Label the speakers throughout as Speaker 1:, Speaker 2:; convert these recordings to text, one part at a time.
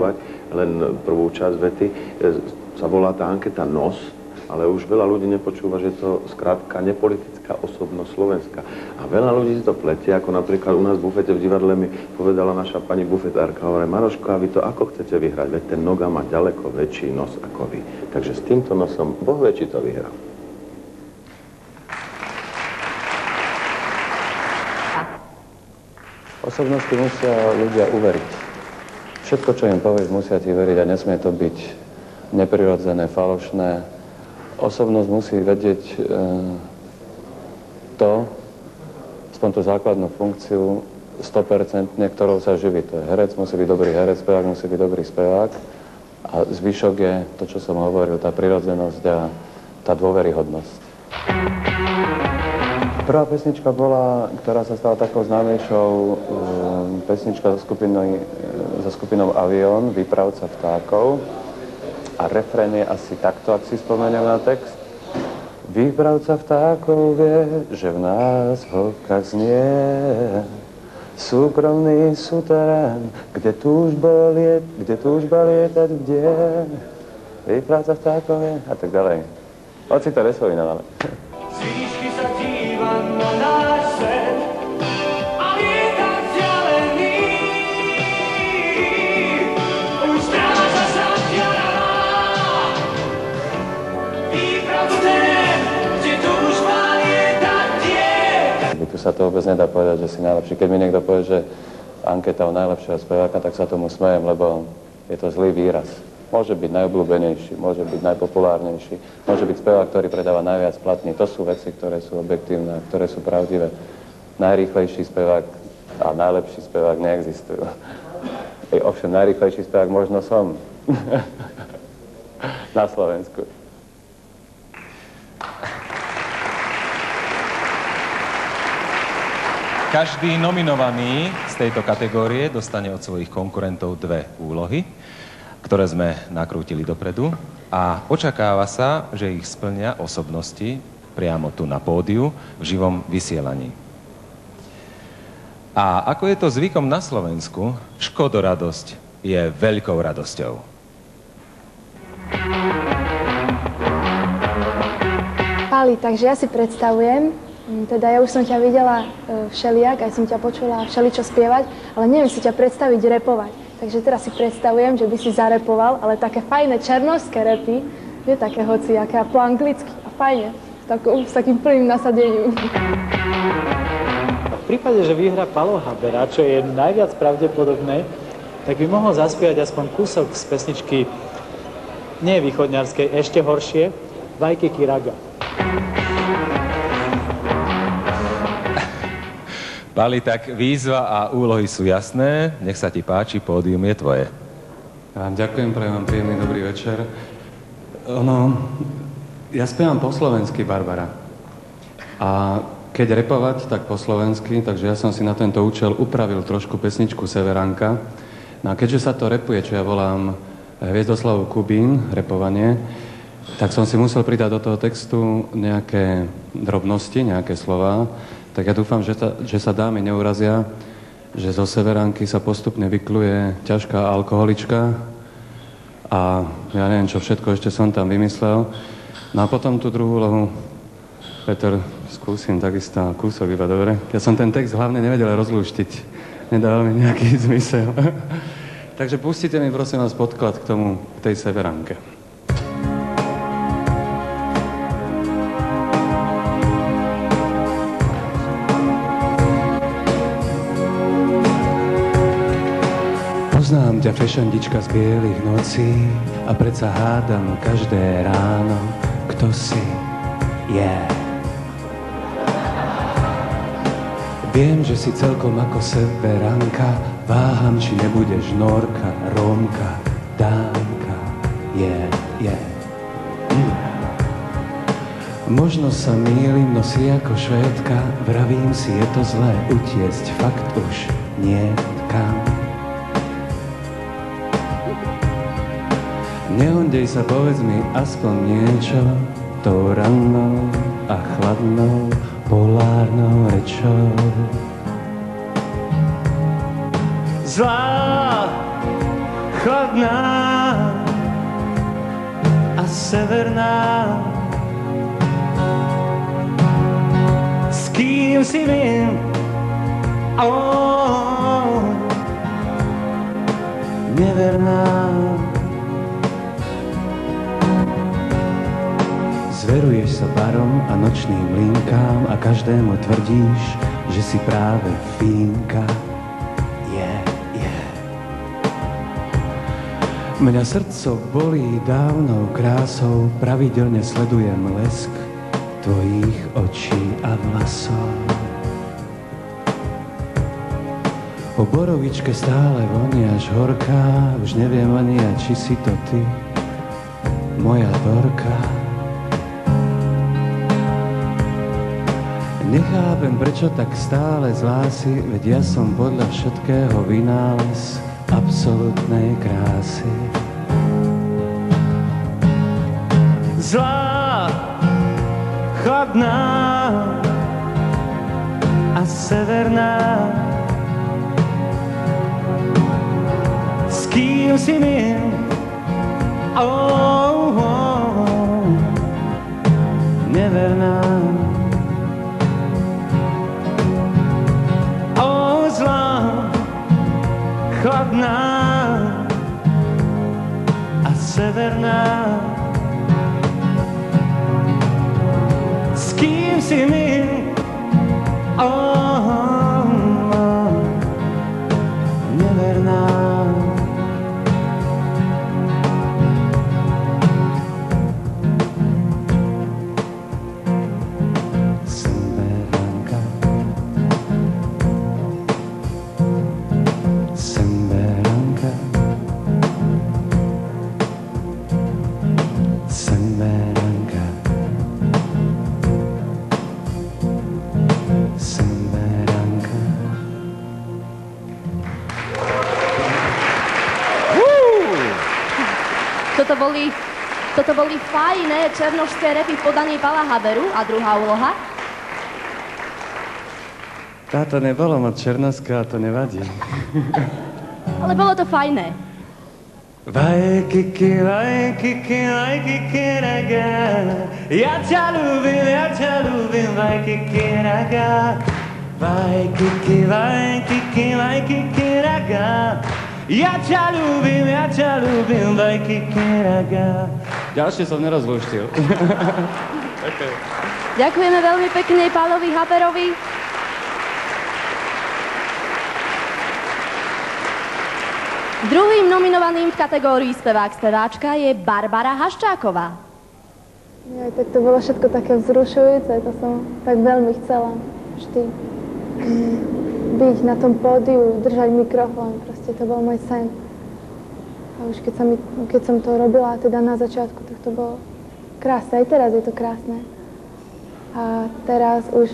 Speaker 1: počúvať len prvú časť vety. Sa volá tá anketa NOS, ale už veľa ľudí nepočúva, že to skrátka nepolitická osobnosť Slovenska. A veľa ľudí si to pletie, ako napríklad u nás v bufete v divadle mi povedala naša pani bufetárka, hovorí, Maroško, a vy to ako chcete vyhrať? Veď ten Noga má ďaleko väčší nos ako vy. Takže s týmto nosom Boh vie, či to vyhral.
Speaker 2: Osobnosti musia ľudia uveriť. Všetko, čo im povieš, musia ti veriť a nesmie to byť neprirodzené, falošné. Osobnosť musí vedieť aspoň tú základnú funkciu 100%, ktorou sa živí. To je herec, musí byť dobrý herec, spevák musí byť dobrý spevák. A zvyšok je to, čo som hovoril, tá prirodzenosť a tá dôveryhodnosť. Prvá pesnička bola, ktorá sa stala takou známejšou, pesnička so skupinou Avion, Výpravca vtákov. A refrén je asi takto, ak si spomeniem na text. Výpravca vtákov vie, že v nás vlka znie súkromný suterén, kde túžba lietať, kde výpravca vtákov vie a tak ďalej. Hoci to nespovinám, ale...
Speaker 3: Z výšky sa dívam na náš svet a vietam vzdialený. Už stráža sa diaľa výpravcem, kde túžba lietať je.
Speaker 2: Tu sa to vôbec nedá povedať, že si najlepší. Keď mi niekto povie, že anketa o najlepšieho speváka, tak sa tomu smejem, lebo je to zlý výraz. Môže byť najobľúbenejší, môže byť najpopulárnejší, môže byť spevák, ktorý predáva najviac platní. To sú veci, ktoré sú objektívne, ktoré sú pravdivé. Najrýchlejší spevák a najlepší spevák neexistujú. Ovšem, najrýchlejší spevák možno som. Na Slovensku.
Speaker 4: Každý nominovaný z tejto kategórie dostane od svojich konkurentov 2 úlohy, ktoré sme nakrútili dopredu a očakáva sa, že ich splnia osobnosti priamo tu na pódiu v živom vysielaní. A ako je to zvykom na Slovensku, škodoradosť je veľkou radosťou.
Speaker 5: Pali, takže ja si predstavujem, teda ja už som ťa videla všelijak, aj som ťa počula všeličo spievať, ale neviem si ťa predstaviť repovať. Takže teraz si predstavujem, že by si zarepoval, ale také fajné černošské repy, nie také hociaké a po anglicky a fajne, s takým plným nasadením.
Speaker 6: V prípade, že vyhrá Palo Habera, čo je najviac pravdepodobné, tak by mohol zaspievať aspoň kúsok z pesničky nie východňarskej, ešte horšie, Vajkiki Raga.
Speaker 4: Pali, tak výzva a úlohy sú jasné. Nech sa ti páči, pódium je tvoje.
Speaker 2: Ja vám ďakujem, prajem vám príjemný dobrý večer. Ja spievam po slovensky, Barbara. A keď repovať, tak po slovensky, takže ja som si na tento účel upravil trošku pesničku Severánka. No a keďže sa to repuje, čo ja volám Hviezdoslav Kubín, repovanie, tak som si musel pridať do toho textu nejaké drobnosti, nejaké slová. Tak ja dúfam, že sa dámy neurazia, že zo Severánky sa postupne vykluje ťažká alkoholička a ja neviem, čo všetko ešte som tam vymyslel. No a potom tú druhú úlohu, Peter, skúsim takisto kúsok iba, dobre? Ja som ten text hlavne nevedel rozlúštiť. Nedával mi nejaký zmysel. Takže pustite mi, prosím vás, podklad k tej Severánke. Poznám ťa, fešandička z bielých nocí, a predsa hádam každé ráno, kto si je. Viem, že si celkom ako Severánka, váham, či nebudeš Norka, Rómka, Dánka, je. Možno sa mýlim, no si ako Švédka, vravím si, je to zlé utiesť, fakt už nie kam. Nehondej sa, povedz mi aspoň niečo tou rannou a chladnou polárnou rečou.
Speaker 3: Zlá chladná a severná. S kým si viem, neverná.
Speaker 7: Zveruješ sa barom a nočným línkám a každému tvrdíš, že si práve fínka. Mňa srdco bolí dávnou krásou, pravidelne sledujem lesk tvojich očí a vlasov. Po borovičke stále voniaš horká, už neviem ani ja, či si to ty, moja Dorka. Nechápem, prečo tak stále zlá si, veď ja som podľa všetkého vynález absolútnej krásy.
Speaker 3: Zlá, chladná a severná. S kým si mien? Neverná. Zlá, chladná a severná. S kým si mien? Neverná.
Speaker 8: Toto boli fajné černošské repy v podaní Pala Haberu. A druhá úloha?
Speaker 7: Táto nebola moc černoská, to nevadí.
Speaker 8: Ale bolo to fajné.
Speaker 3: Vajkiki, raga. Ja ťa ľúbim, vajkiki, raga. Vajkiki, raga. Ja ťa ľúbim, vajkiki, raga.
Speaker 2: Ďalšie som nerozlúštil.
Speaker 8: Ďakujeme veľmi pekne Pálovi Haberovi. Druhým nominovaným v kategórii spevák-speváčka je Barbara Haščáková.
Speaker 5: Tak to bolo všetko také vzrušujúce, to som tak veľmi chcela vždy byť na tom pódiu, držať mikrofón, proste to bol môj sen. A už keď som to robila teda na začiatku, tak to bolo krásne, aj teraz je to krásne. A teraz už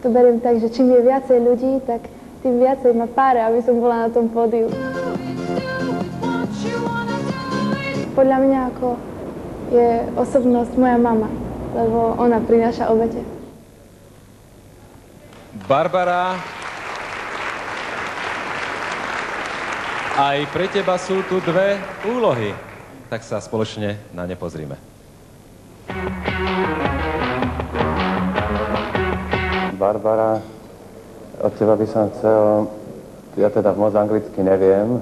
Speaker 5: to beriem tak, že čím je viacej ľudí, tak tým viacej ma páre, aby som bola na tom pódiu. Podľa mňa ako je osobnosť moja mama, lebo ona prináša obete.
Speaker 4: Barbara, aj pre teba sú tu dve úlohy, tak sa spoločne na ne pozrime.
Speaker 9: Barbara, od teba by som chcel, ja teda moc anglicky neviem,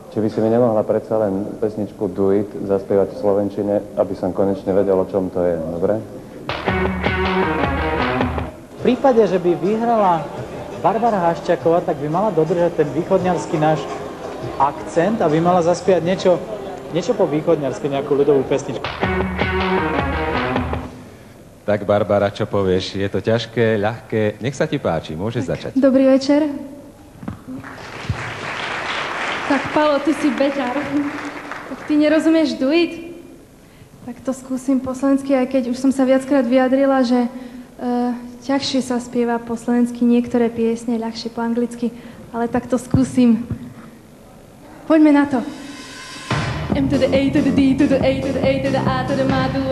Speaker 9: či by si mi nemohla predsa len pesničku Do It zaspievať v slovenčine, aby som konečne vedel, o čom to je, dobre?
Speaker 6: V prípade, že by vyhrala Barbara Haščáková, tak by mala dodržať ten východňarský náš akcent a by mala zaspievať niečo po východňarsky, nejakú ľudovú pesničku.
Speaker 4: Tak Barbara, čo povieš? Je to ťažké, ľahké? Nech sa ti páči, môžeš začať.
Speaker 5: Dobrý večer. Tak Palo, ty si beťar. Tak ty nerozumieš Do It? Tak to skúsim po slovensky, aj keď už som sa viackrát vyjadrila, že ťažšie sa spieva po slovensky niektoré piesne, ľahšie po anglicky, ale tak to skúsim. Poďme na to. M to the A to the D to the A to the A to the A to the Ma to the